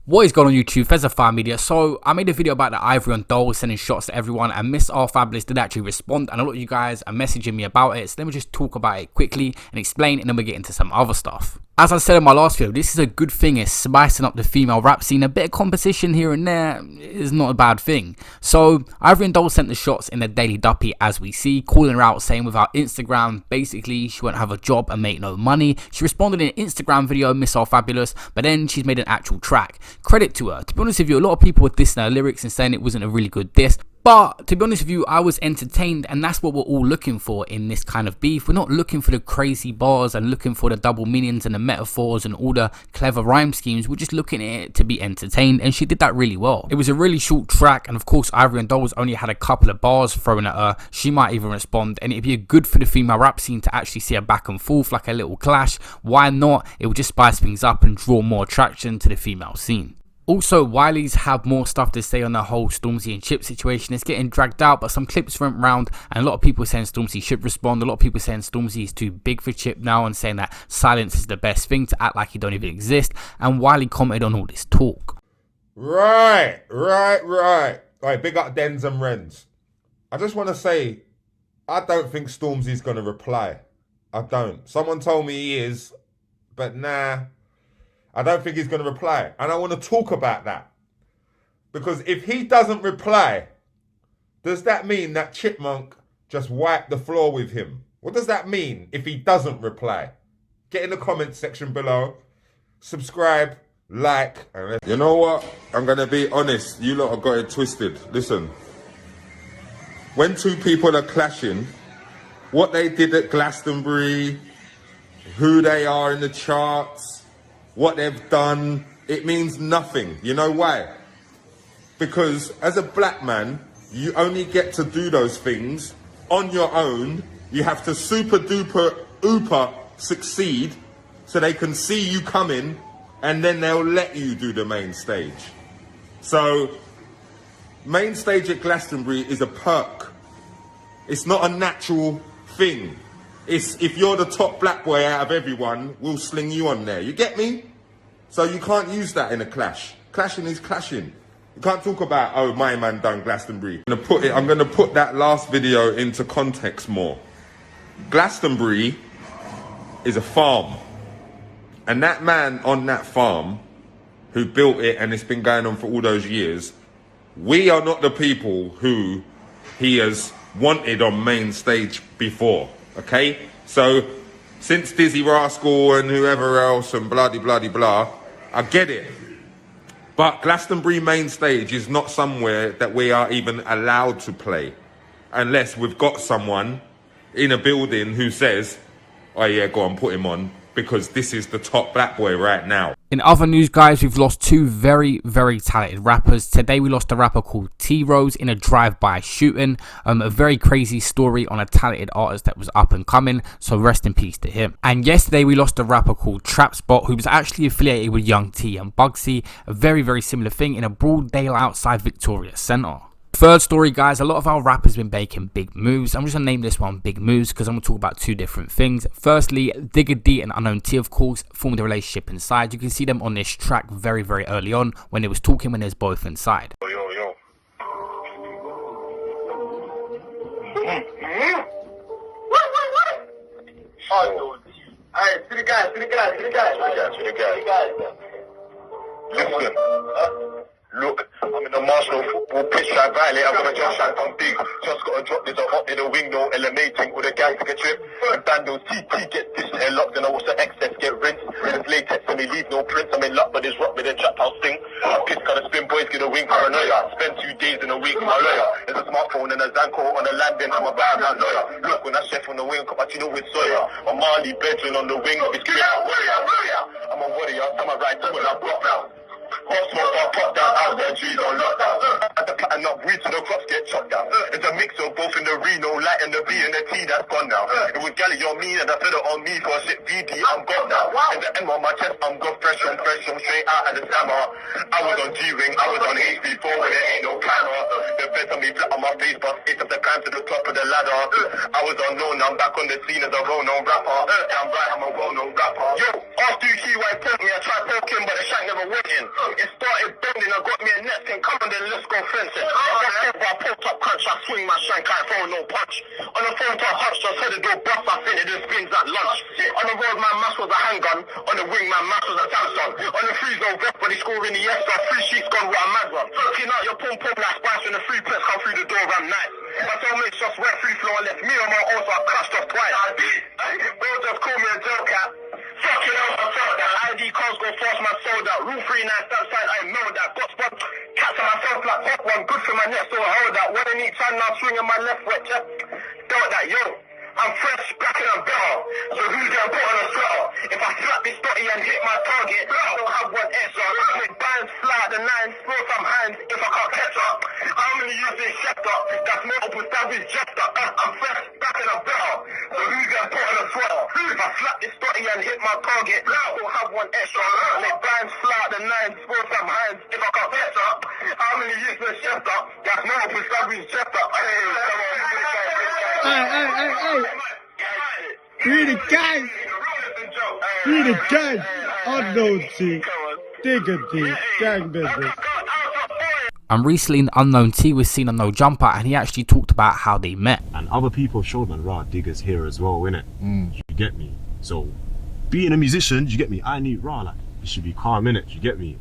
What is going on YouTube, Fesify Media? So I made a video about the Ivorian doll sending shots to everyone, and Miss RFablous did actually respond, and a lot of you guys are messaging me about it. So let me just talk about it quickly and explain, and then we get into some other stuff. As I said in my last video, this is a good thing. It's spicing up the female rap scene. A bit of competition here and there is not a bad thing. So Ivorian doll sent the shots in the Daily Duppy, as we see, calling her out, saying without Instagram, basically she won't have a job and make no money. She responded in an Instagram video, Miss RFabulous, but then she's made an actual track. Credit to her. To be honest with you, a lot of people were dissing her lyrics and saying it wasn't a really good diss. But to be honest with you, I was entertained, and that's what we're all looking for in this kind of beef. We're not looking for the crazy bars and looking for the double meanings and the metaphors and all the clever rhyme schemes. We're just looking at it to be entertained, and she did that really well. It was a really short track, and of course Ivorian Dolls only had a couple of bars thrown at her. She might even respond, and it'd be good for the female rap scene to actually see a back and forth, like a little clash. Why not? It would just spice things up and draw more attraction to the female scene. Also, Wiley's have more stuff to say on the whole Stormzy and Chip situation. It's getting dragged out, but some clips went round, and a lot of people saying Stormzy should respond. A lot of people saying Stormzy is too big for Chip now, and saying that silence is the best thing, to act like he don't even exist. And Wiley commented on all this talk. Right. Right, big up Dens and Rens. I just want to say, I don't think Stormzy's going to reply. I don't. Someone told me he is, but nah. I don't think he's going to reply. And I want to talk about that. Because if he doesn't reply, does that mean that Chipmunk just wiped the floor with him? What does that mean if he doesn't reply? Get in the comments section below. Subscribe, like. You know what? I'm going to be honest. You lot have got it twisted. Listen. When two people are clashing, what they did at Glastonbury, who they are in the charts, what they've done, it means nothing. You know why? Because as a black man, you only get to do those things on your own. You have to super duper ooper succeed so they can see you coming, and then they'll let you do the main stage. So main stage at Glastonbury is a perk. It's not a natural thing. It's if you're the top black boy out of everyone, we'll sling you on there. You get me? So you can't use that in a clash. Clashing is clashing. You can't talk about, oh, my man done Glastonbury. I'm gonna put that last video into context more. Glastonbury is a farm. And that man on that farm who built it, and it's been going on for all those years, we are not the people who he has wanted on main stage before. Okay, so since Dizzy Rascal and whoever else and blah, I get it. But Glastonbury main stage is not somewhere that we are even allowed to play unless we've got someone in a building who says, oh yeah, go on, put him on, because this is the top black boy right now. In other news, guys, we've lost two very talented rappers. Today we lost a rapper called Teerose in a drive-by shooting. A very crazy story on a talented artist that was up and coming, so rest in peace to him. And yesterday we lost a rapper called Trapspot, who was actually affiliated with Young T and Bugsy. A very similar thing in a broad daylight outside Victoria Centre. Third story, guys, a lot of our rappers been making big moves. I'm just going to name this one Big Moves because I'm going to talk about two different things. Firstly, Digga D and Unknown T, of course, formed a relationship inside. You can see them on this track very early on when they was talking when they was both inside. Yo. What? Alright, see the guy. Listen. Look, I'm in the Marshall football pitch, try violate, I'm gonna jump shot, I'm big. Just gotta drop this up in the window, eliminating with a guy to get trip. And Bandos, TT get this air locked, and I watch the excess get rinsed. There's latex and they leave no prints, I'm in luck, but this rock with a trap house thing. Piss gotta spin, boys get a wing, paranoia. Spend 2 days in a week, my lawyer. There's a smartphone and a Zanko on the landing, I'm a bad man lawyer. Look, when I chef on the wing, but you know with Sawyer. A Marley bedroom on the wing, it's clear, warrior. I'm a warrior, I'm a right to when I broke out. Hot smoke, I pop down out there, trees on lockdown. At the pattern up weed so the crops get chopped down. It's a mix of both in the Reno, light and the B and the T that's gone now. It was Galley on me and I fed it on me for a shit VD, I'm gone now. In the M on my chest, I'm gone fresh from straight out of the summer. I was on G-Wing, I was on HB4 when there ain't no camera. The bed on me flat on my face, but it's up the climb to the top of the ladder. I was unknown, I'm back on the scene as a well-known rapper. Damn right, I'm a well-known rapper. Yo, after you see why he poked me, I tried poking, but the shank never went in. It started I got me a net thing, come on then, let's go fencing. That's over, I pulled up crunch, I swing my shank, I throw no punch. On the phone to a hunch, just heard the door bust, I think it just spins at lunch. On the road, my mask was a handgun. On the wing, my mask was a Samsung. On the free zone, vest, but he scoring the yes, three sheets gone, what a mad one. Looking out your pom pom like spice when the free press come through the door, I'm nice. My soulmates just went free flow and left me on my own, so I crashed off twice. Bro just called me a Joe cat. Fucking hell, I fuck that. ID cards go fast, my sold out. Rule 39 stamp sign, I know that. Got spot, cats on myself like hot one. Good for my neck, so hold that. One in each hand, now swinging my left wet chest. Doubt that, yo. I'm fresh, back and I'm better. So who's gonna put on a sweater? If I slap this body and hit my target, I don't have one extra. Make bands fly the nines, throw some hands if I can't catch up. How many use this chapter? That's multiple stabs just up. I'm fresh, back and I'm better. So who's gonna put on a sweater? If I slap this body and hit my target, I don't have one extra. Make bands fly the nines, throw some hands if I can't catch up. How many use this chapter? That's multiple stabs just up. Hey, come on, We the gang. We the gang. Unknown T. Digga T. Gang business. And recently, an Unknown T was seen on No Jumper, and he actually talked about how they met. And other people showed me, rah, Digga's here as well, innit? You get me? So, being a musician, you get me? I need rah, like, you should be calm, innit? You get me?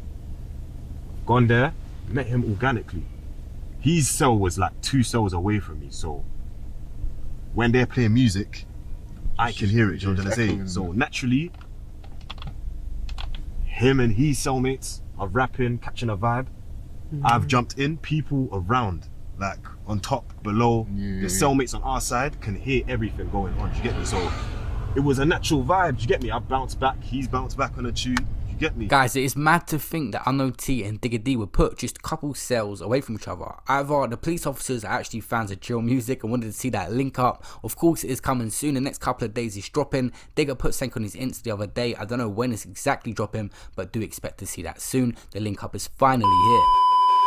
Gone there, met him organically. His cell was like 2 cells away from me, so when they're playing music, I can hear it, you know what I'm saying? So naturally, him and his cellmates are rapping, catching a vibe. I've jumped in, people around, like on top, below, the cellmates on our side can hear everything going on, you get me? So it was a natural vibe, you get me? I bounced back, he's bounced back on a tune. Get me. Guys, it is mad to think that Unknown T and Digga D were put just a couple cells away from each other. Either the police officers are actually fans of drill music and wanted to see that link up. Of course, it is coming soon. The next couple of days is dropping. Digga put something on his Insta the other day. I don't know when it's exactly dropping, but do expect to see that soon. The link up is finally here.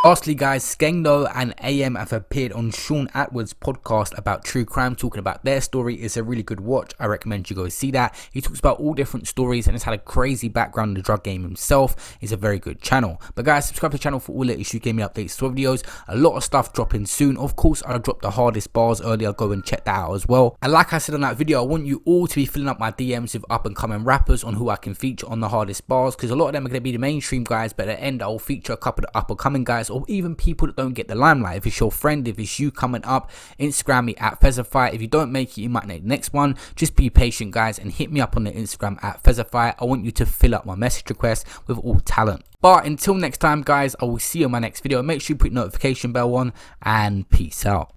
Lastly guys, Skengdo and AM have appeared on Shaun Attword's podcast about true crime, talking about their story. It's a really good watch. I recommend you go see that. He talks about all different stories and has had a crazy background in the drug game himself. It's a very good channel. But guys, subscribe to the channel for all latest UK gaming updates, so videos. A lot of stuff dropping soon. Of course, I dropped the hardest bars earlier. Go and check that out as well. And like I said on that video, I want you all to be filling up my DMs with up and coming rappers on who I can feature on the hardest bars, because a lot of them are going to be the mainstream guys, but at the end I'll feature a couple of up and coming guys, or even people that don't get the limelight. If it's your friend, if it's you coming up, Instagram me at Fesify. If you don't make it, you might make the next one. Just be patient guys and hit me up on the Instagram at Fesify. I want you to fill up my message request with all talent. But until next time guys, I will see you in my next video. Make sure you put your notification bell on, and peace out.